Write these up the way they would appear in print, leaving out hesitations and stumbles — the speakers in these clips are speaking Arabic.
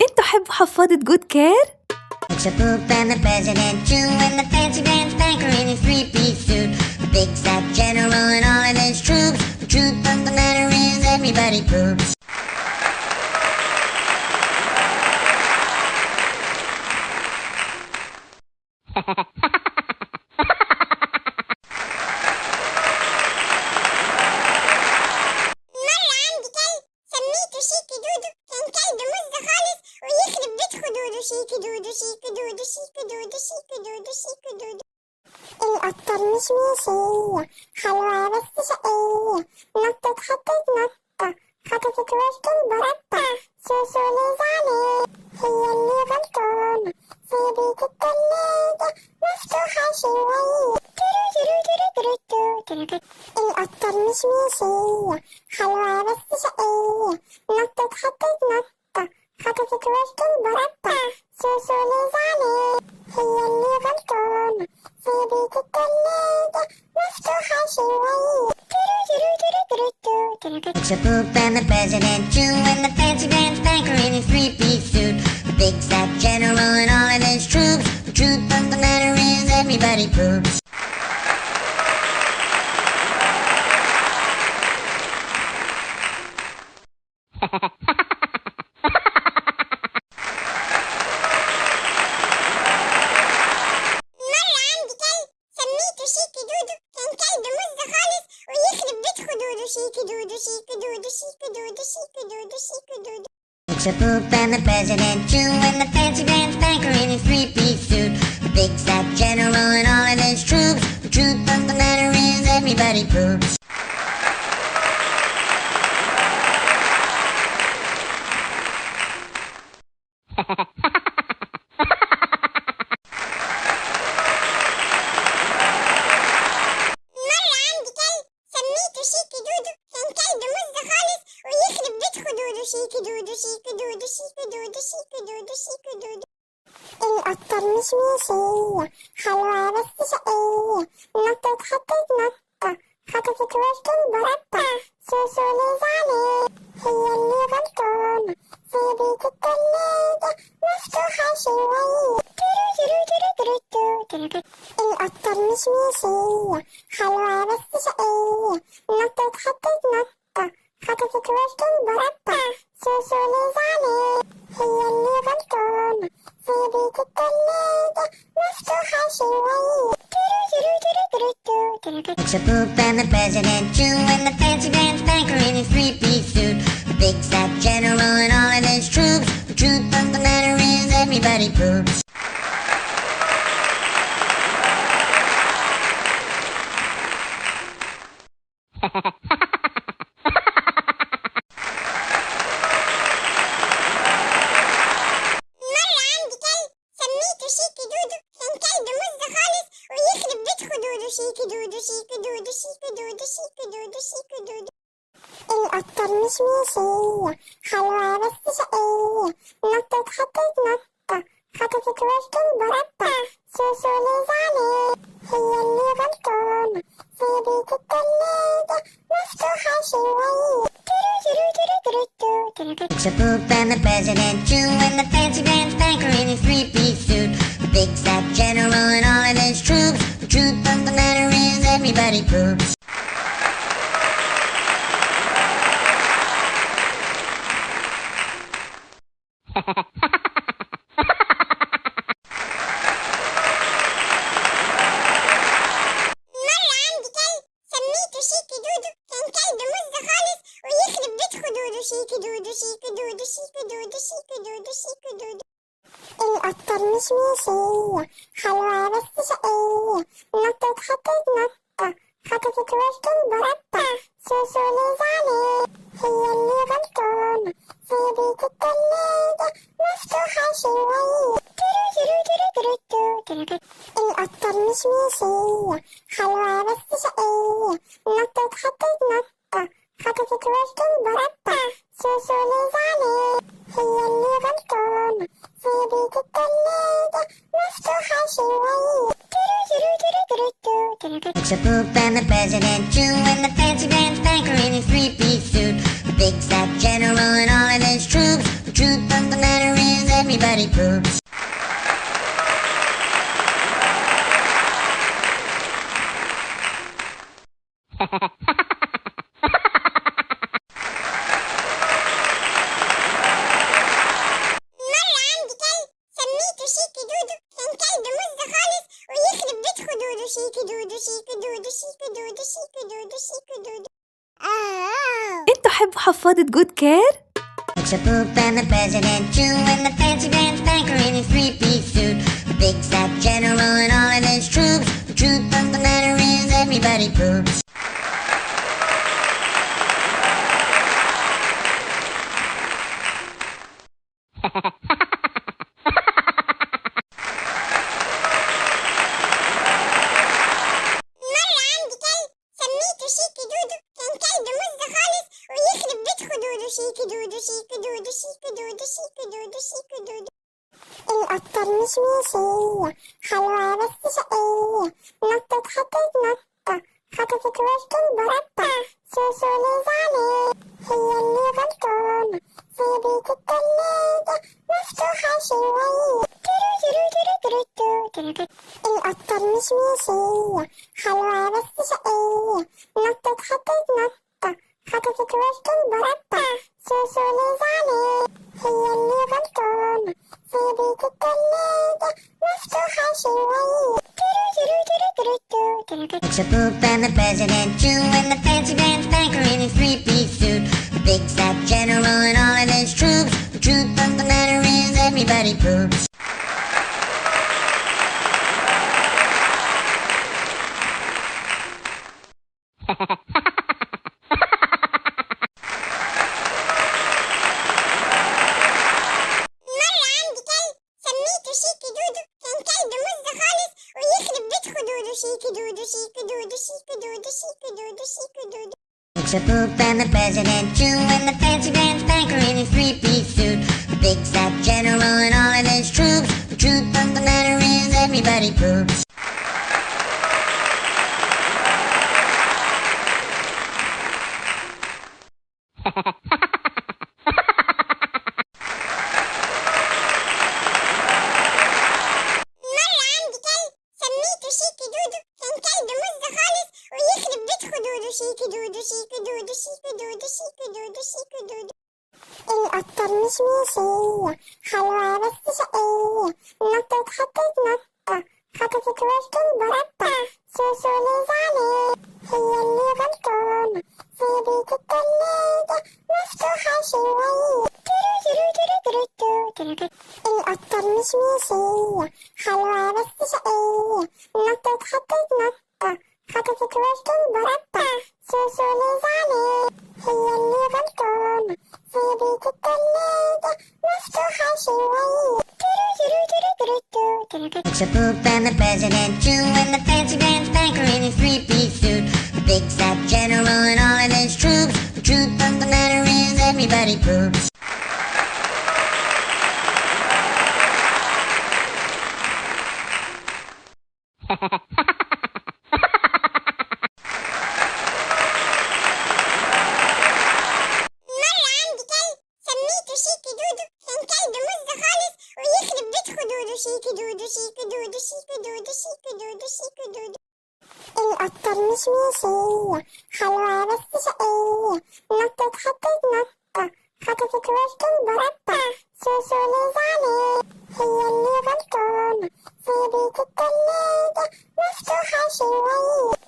هل تحب حفاضة جود كير؟ It's a poop and the president too, and the fancy pants banker in his three-piece suit. The big fat general and all of his troops. The truth of the matter is everybody poops. مرة عندي كلب سميته شيكي دودو، كان كلب مز خالص ويخرب بيت خدوده. شيكي دودو شيكي دودو شيكي دودو شيكي دودو شيكي دودو. القطة المشمشية حلوة بس شقية، نطت خطت نطة خطفت وسط البرطة. سوسو لزعلة هي اللي غلطانة، سيبت التلاجة مفتوحة شوية. ترو ترو ترو ترو ترو ترو. القطة المشمشية حلوة بس شقية، نطت خطت نطة خطفت وسط البرطة. سوسو لزعلة هي اللي غلطانة، سيبت التلاجة مفتوحة شوية. ترو ترو ترو ترو ترو ترو. It's a poop and the president too, and the fancy pants banker in his three-piece suit. The big fat general and all of his troops. The truth of the matter is everybody poops. مرة عندي كلب سميته شيكي دودو، كان كلب مز خالص ويخرب بيت خدوده. شيكي دودو شيكي دودو شيكي دودو شيكي دودو شيكي دودو. It's a poop and the president too, and the fancy pants banker in his three-piece suit. The big fat general and all of his troops. The truth of the matter is everybody poops. مرة عندي كلب سميته شيكي دودو، كان كلب مز خالص ويخرب بيت خدوده. شيكي دودو شيكي دودو شيكي دودو شيكي دودو شيكي دودو. القطة المشمشية حلوة بس شقية، نطت خطت نطة خطفت وسط البرطة. سوسو لزعلة هي اللي غلطانة، سيبت التلاجة مفتوحة شوية. ترو ترو ترو ترو ترو ترو. القطة المشمشية حلوة بس شقية، نطت خطت نطة خطفت وسط البرطة. سوسو لزعلة هي اللي غلطانة، سيبت التلاجة مفتوحة شوية. ترو ترو ترو ترو ترو ترو. It's a poop and the president too, and the fancy pants banker in his three-piece suit. The big fat general and all of his troops. The truth of the matter is everybody poops. مرة عندي كلب سميته شيكي دودو، كان كلب مز خالص ويخرب بيت خدوده. شيكي دودو شيكي دودو شيكي دودو شيكي دودو شيكي دودو. القطة المشمشية حلوة بس شقية، نطت خطت نطة خطفت وسط البرطة. سوسو لزعلة هي اللي غلطانة، سيبت التلاجة مفتوحة شوية. ترو ترو ترو ترو ترو ترو. It's a poop and the president too, and the fancy pants banker in his three-piece suit. The big fat general and all of his troops. The truth of the matter is everybody poops. مرة عندي كلب سميته شيكي دودو، كان كلب مز خالص ويخرب بيت خدوده. شيكي دودو شيكي دودو شيكي دودو شيكي دودو شيكي دودو. القطة المشمشية حلوة بس شقية، نطت خطت نطة خطفت وسط البرطة. سوسو لزعلة هي اللي غلطانة، سيبت التلاجة مفتوحة شوية. ترو ترو ترو ترو ترو ترو. القطة المشمشية حلوة بس شقية، نطت خطت نطة خطفت وسط البرطة. سوسو لزعلة هي اللي غلطانة، سيبت التلاجة مفتوحة شوية. ترو ترو ترو ترو ترو. It's a poop and the president too, and the fancy pants banker in his three-piece suit. The big fat general and all of his troops. The truth of the matter is everybody poops. مرة عندي كلب سميته شيكي دودو، كان كلب مزة خالص ويخرب بيت خدوده. شيكي دودو شيكي دودو شيكي دودو شيكي دودو شيكي دودو. انتوا حبوا حفاضة جود كير؟ It's a poop and the president too, and the fancy pants banker in his three-piece suit. The big fat general and all of his troops. The truth of the matter is everybody poops. مرة عندي كلب سميته شيكي دودو، كان كلب مزة خالص ويخرب بيت خدوده. شيكي دودو شيكي دودو شيكي دودو شيكي دودو شيكي دودو. القطة المشمشية حلوة بس شقية، نطت حطت نطة خطفت وسط البرطة. سوسو ليز عليه هي اللي غلطانة، سيبت التلاجة مفتوحة شوية. ترو ترو ترو ترو ترو ترو. القطة المشمشية حلوة بس شقية، نطت حطت نطة خطفت وسط البرطة. سوسو ليز عليه هي اللي غلطانة، سيبت التلاجة مفتوحة شوية. ترو ترو ترو ترو ترو ترو. It's a poop and the president too, and the fancy pants banker in his three-piece suit. The big fat general and all of his troops. The truth of the matter is everybody poops. مرة عندي كلب سميته شيكي دودو، كان كلب مزة خالص ويخرب بيت خدوده. شيكي دودو شيكي دودو شيكي دودو شيكي دودو شيكي دودو. It's a poop and the president too, and the fancy pants banker in his three-piece suit. The big fat general and all of his troops. The truth of the matter is everybody poops. مرة عندي كلب سميته شيكي دودو، كان كلب مزة خالص ويخرب بيت خدوده. شيكي دودو شيكي دودو شيكي دودو شيكي دودو شيكي دودو. القطة المشمشية حلوة بس شقية، نطت حطت نطة خطفت وسط البرطة. سوسو ليز عليه هي اللي غلطانة، سيبت التلاجة مفتوحة شوية. ترو ترو ترو ترو ترو ترو. القطة المشمشية حلوة بس شقية، نطت حطت نطة خطفت وسط البرطة. سوسو ليز عليه هي اللي غلطانة، سيبت التلاجة مفتوحة شوية. ترو ترو ترو ترو ترو ترو. It's a poop and the president too, and the fancy pants banker in his three-piece suit. The big fat general and all of his troops. The truth of the matter is everybody poops. مرة عندي كلب سميته شيكي دودو، كان كلب مزة خالص ويخرب بيت خدوده. شيكي دودو شيكي دودو شيكي دودو شيكي دودو شيكي دودو. القطة المشمشية حلوة بس شقية، نطت حطت نطة خطفت وسط البرطة. سوسو ليز عليه هي اللي غلطانة، سيبت التلاجة مفتوحة شوية.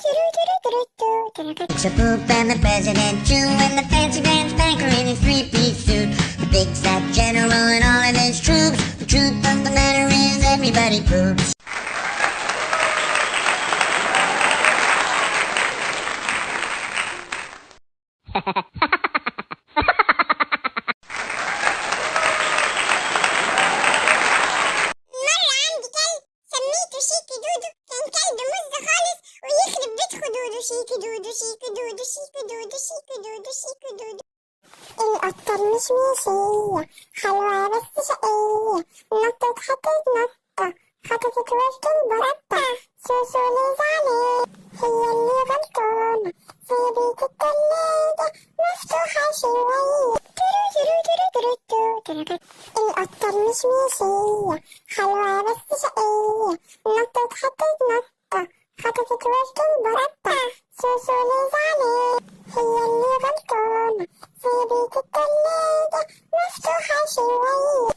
ترو ترو ترو ترو ترو ترو. It's a poop and the president too, and the fancy pants banker in his three-piece suit. The big fat general and all of his troops. The truth of the matter is everybody poops. مرة عندي كلب سميته شيكي دودو، كان كلب مزة خالص ويخرب بيت خدوده. شيكي دودو شيكي دودو شيكي دودو شيكي دودو شيكي دودو. القطة المشمشية حلوة بس شقية، نطت حطت نطة خطفت وسط المربع سوسو لزعلان هي اللي غلطانة سيبت التلاجة مفتوحة شوية القطة المشمشية حلوة بس شقية نطت خطت نطة خطفت وسط المربع سوسو لزعلان هي اللي غلطانة سيبت التلاجة مفتوحة شوية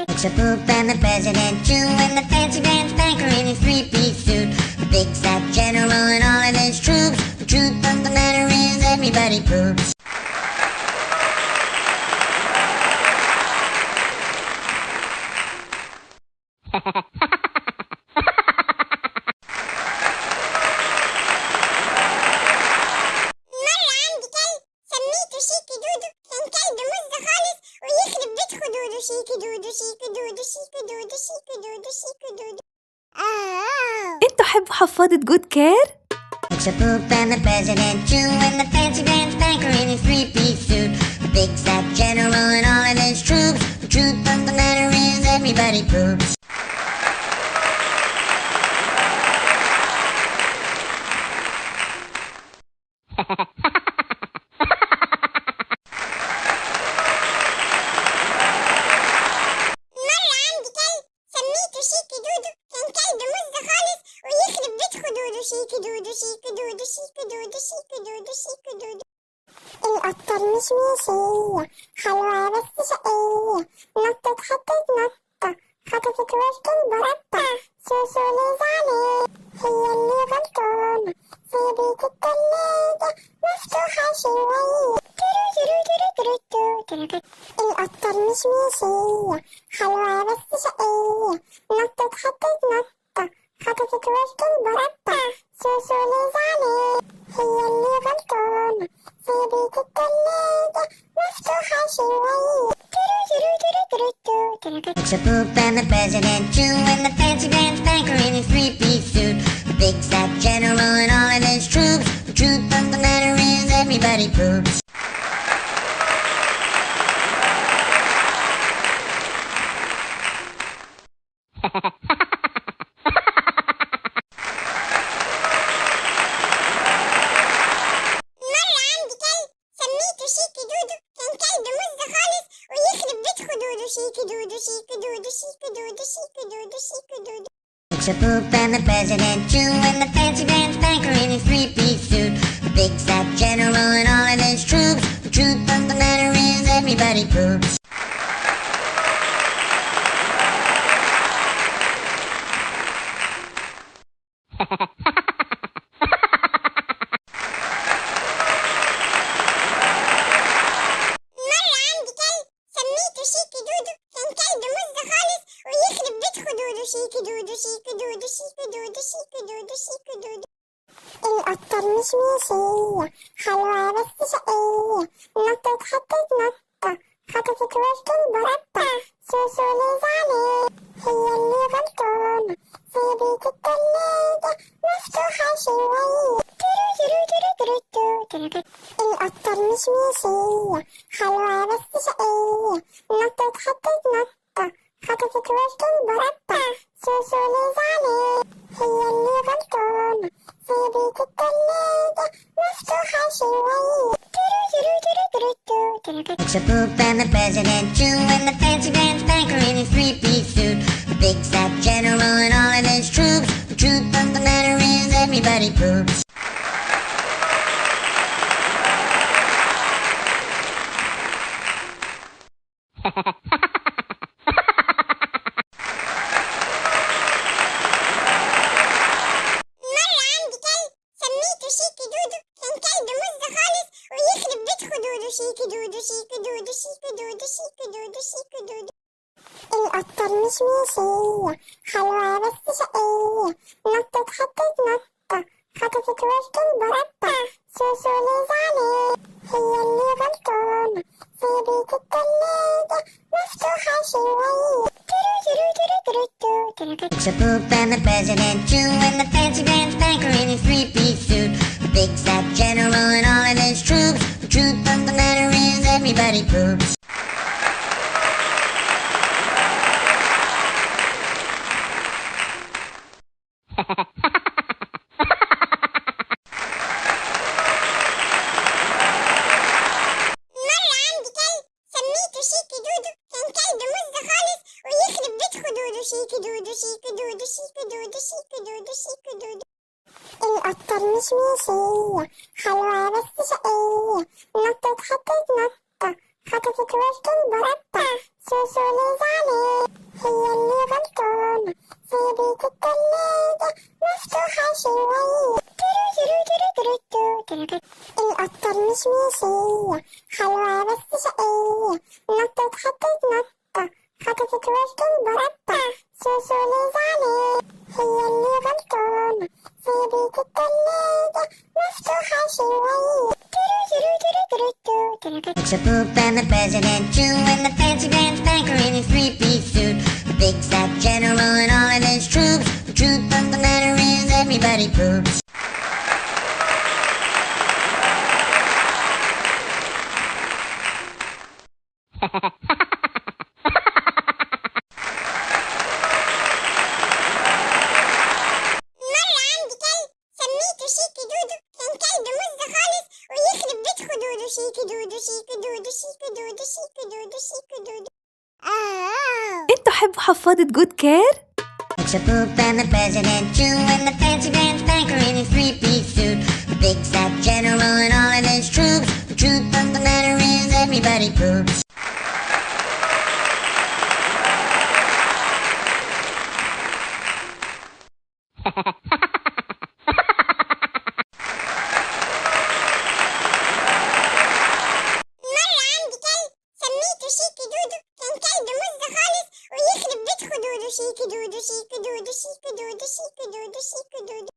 It's a poop and the president too, and the fancy pants banker in his three-piece suit. The big fat general and all of his troops. The truth of the matter is everybody poops. مرة عندي كلب سميته شيكي دودو كان كلب مزة خالص ويخرب بيت خدوده شيكي دودو شيكي دودو شيكي دودو شيكي دودو شيكي دودو انتوا حبوا حفاضة جود كير؟ It's a poop and the president too, and the fancy pants banker in his three-piece suit. The big fat general and all of his troops. The truth of the matter is everybody poops. مرة عندي كلب سميته شيكي دودو كان كلب مزة خالص ويخرب بيت خدوده شيكي دودو شيكي دودو شيكي دودو شيكي دودو شيكي دودو القطة المشمشية حلوة بس شقية نطت خطت نطة خطفت وسط المربع سوسو لزعلان هي اللي غلطانة سيبت التلاجة مفتوحة شوية القطة المشمشية حلوة بس شقية نطت خطت نطة خطفت وسط المربع سوسو لزعلان هي اللي غلطانة سيبت التلاجة مفتوحة شوية It's a poop and the president too, and the fancy pants banker in his three-piece suit. The big fat general and all of his troops. The truth of the matter is everybody poops. مرة عندي كلب سميته شيكي دودو كان كلب مزة خالص ويخرب بيت خدوده شيكي دودو شيكي دودو شيكي دودو شيكي دودو شيكي دودو It's a poop and the president too, and the fancy pants banker in his three-piece suit. The big fat general and all of his troops. The truth of the matter is everybody poops. مرة عندي كلب سميته شيكي دودو كان كلب مزة خالص ويخرب بيت خدوده شيكي دودو شيكي دودو شيكي دودو شيكي دودو شيكي دودو القطة المشمشية حلوة بس شقية نطت خطت نطة خطفت وسط المربع سوسو لزعلان هي اللي غلطانة سيبت التلاجة مفتوحة شوية القطة المشمشية حلوة بس شقية نطت خطت نطة خطفت وسط المربع سوسو لزعلان هي اللي غلطانة سيبت التلاجة مفتوحة شوية It's a poop and the president too, and the fancy pants banker in his three-piece suit. The big fat general and all of his troops. The truth of the matter is everybody poops. مرة عندي كلب سميته شيكي دودو كان كلب مزة خالص ويخرب بيت خدوده شيكي دودو شيكي دودو شيكي دودو شيكي دودو شيكي دودو القطة المشمشية حلوة بس شقية نطت خطت نطة خطفت وسط المربع سوسو لزعلان هي اللي غلطانة سيبت التلاجة مفتوحة شوية It's a poop and the president too, and the fancy pants banker in his three-piece suit. The big fat general and all of his troops. The truth of the matter is everybody poops. سميته شيكي دودو، كان كلب مزة خالص ويخرب بيت خدوده. شيكي دودو شيكي دودو شيكي دودو شيكي دودو شيكي دودو. القطة المشمشية حلوة بس شقية، نطت حطت نطة خطفت وسط البرطة. سوسو اللي زعلان هي اللي غلطانة، سيبت التلاجة مفتوحة شوية. ترو ترو ترو ترو ترو ترو. القطة المشمشية حلوة بس شقية، نطت حطت نطة خطفت وسط البرطة. سوسو اللي زعلان هي اللي غلطانة، سيبت التلاجة مفتوحة شوية. It's a poop and the president too, and the fancy pants banker in his three-piece suit. The big fat general and all of his troops. The truth of the matter is everybody poops. مرة عندي كلب سميته شيكي دودو، كان كلب مزة خالص ويخرب بيت خدوده. شيكي دودو شيكي دودو شيكي دودو شيكي دودو شيكي دودو. انتوا حبوا حفاضة جود كير؟ It's a poop and the president too, and the fancy pants banker in his three-piece suit. The big fat general and all of his troops. The truth of the matter is everybody poops. مرة عندي كلب سميته شيكي دودو، كان كلب مزة خالص ويخرب بيت خدوده. شيكي دودو شيكي دودو شيكي دودو شيكي دودو شيكي دودو.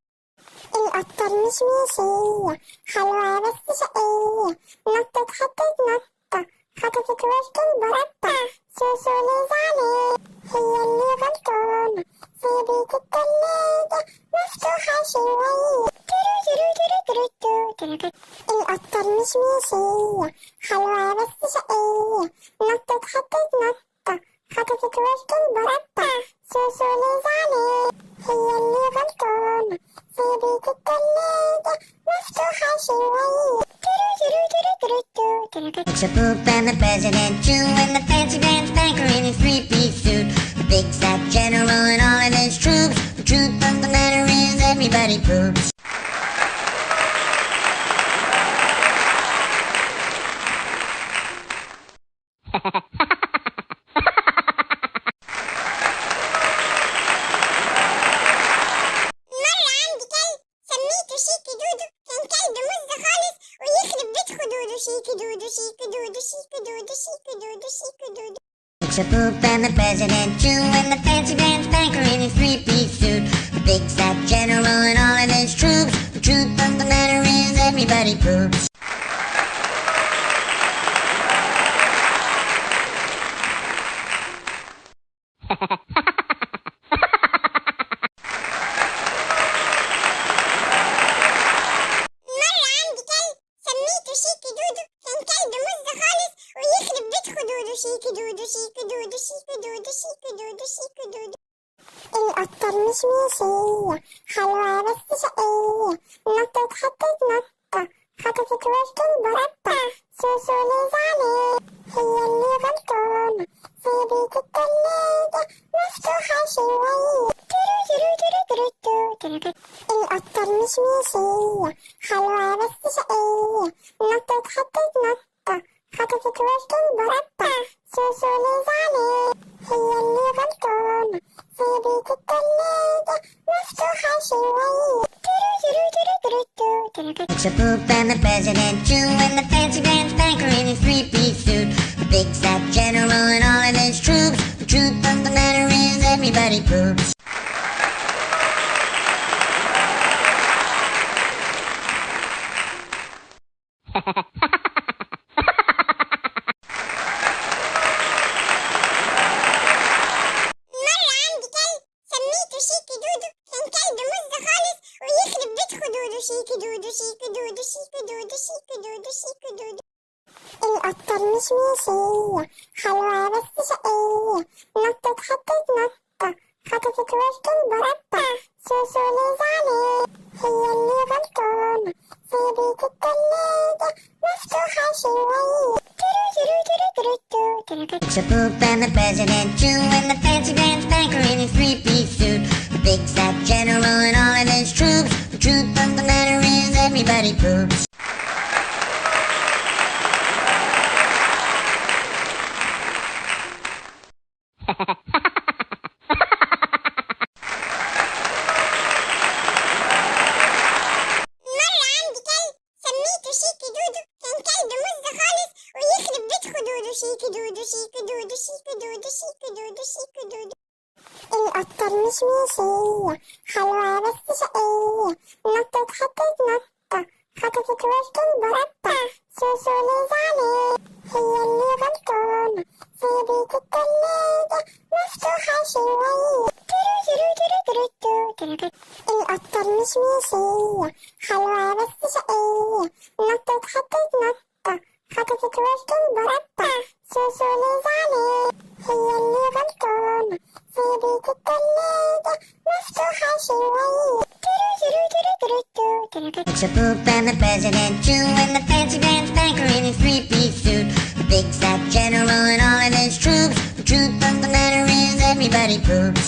القطة المشمشية حلوة بس شقية، نطت حطت نطة خطفت وسط البرطة. سوسو اللي زعلان هي اللي غلطانة، سيبت التلاجة مفتوحة شوية. ترو ترو ترو ترو ترو ترو. القطة المشمشية حلوة بس شقية، نطت حطت نطة خطفت وسط البرطة. سوسو اللي زعلان هي اللي غلطانة، سيبت التلاجة مفتوحة شوية. ترو ترو ترو ترو ترو. It's a poop and the president too, and the fancy pants banker in his three-piece suit. The big fat general and all of his troops. The truth of the matter is everybody poops. مرة عندي كلب سميته شيكي دودو، كان كلب مزة خالص ويخرب بيت خدوده. شيكي دودو شيكي دودو شيكي دودو شيكي دودو شيكي دودو. It's a poop and the president too, and the fancy pants banker in his three-piece suit. The big fat general and all of his troops. The truth of the matter is everybody poops. مرة عندي كلب سميته شيكي دودو، كان كلب مزة خالص ويخرب بيت خدوده. شيكي دودو شيكي دودو شيكي دودو شيكي دودو شيكي دودو. القطة المشمشية حلوة بس شقية، نطت حطت نطة خطفت وسط البرطة. سوسو اللي زعلان هي اللي غلطانة، سيبت التلاجة مفتوحة شوية. ترو ترو ترو ترو ترو. القطة المشمشية حلوة بس شقية، نطت حطت نطة خطفت وسط البرطة. سوسو اللي زعلان هي اللي غلطانة، سيبت التلاجة مفتوحة شوية. ترو ترو ترو ترو ترو. It's a poop and the president too, and the fancy pants banker in his three-piece suit. The big fat general and all of his troops. The truth of the matter is everybody poops. مرة عندي كلب سميته شيكي دودو، كان كلب مزة خالص ويخرب بيت خدوده. شيكي دودو شيكي دودو شيكي دودو شيكي دودو شيكي دودو. القطة المشمشية حلوة بس شقية، نطت حطت نطة خطفت وسط المربع سوسو لزعلان هي اللي غلطانة سيبت التلاجة مفتوحة شوية ترو ترو ترو ترو ترو. It's a poop and the president too, and the fancy pants banker in his three-piece suit. The big fat general and all of his troops. The truth of the matter is everybody poops. مرة عندي كلب سميته شيكي دودو كان كلب مز خالص ويخرب بيت خدوده شيكي دودو شيكي دودو شيكي دودو شيكي دودو شيكي دودو. القطة المشمشية حلوة بس شقية نطت حطت نطة خطفت وسط المربع سوسو لزعلان هي اللي غلطانة سيبت التلاجة مفتوحة شوية ترو ترو ترو ترو ترو ترو. القطة المشمشية حلوة بس شقية نطت حطت نطة خطفت وسط المربع سوسو لزعلان هي اللي غلطانة سيبت التلاجة مفتوحة شوية ترو ترو ترو ترو ترو. It's a poop and the president too, and the fancy pants banker in his three-piece suit. The big fat general and all of his troops. The truth of the matter is everybody poops.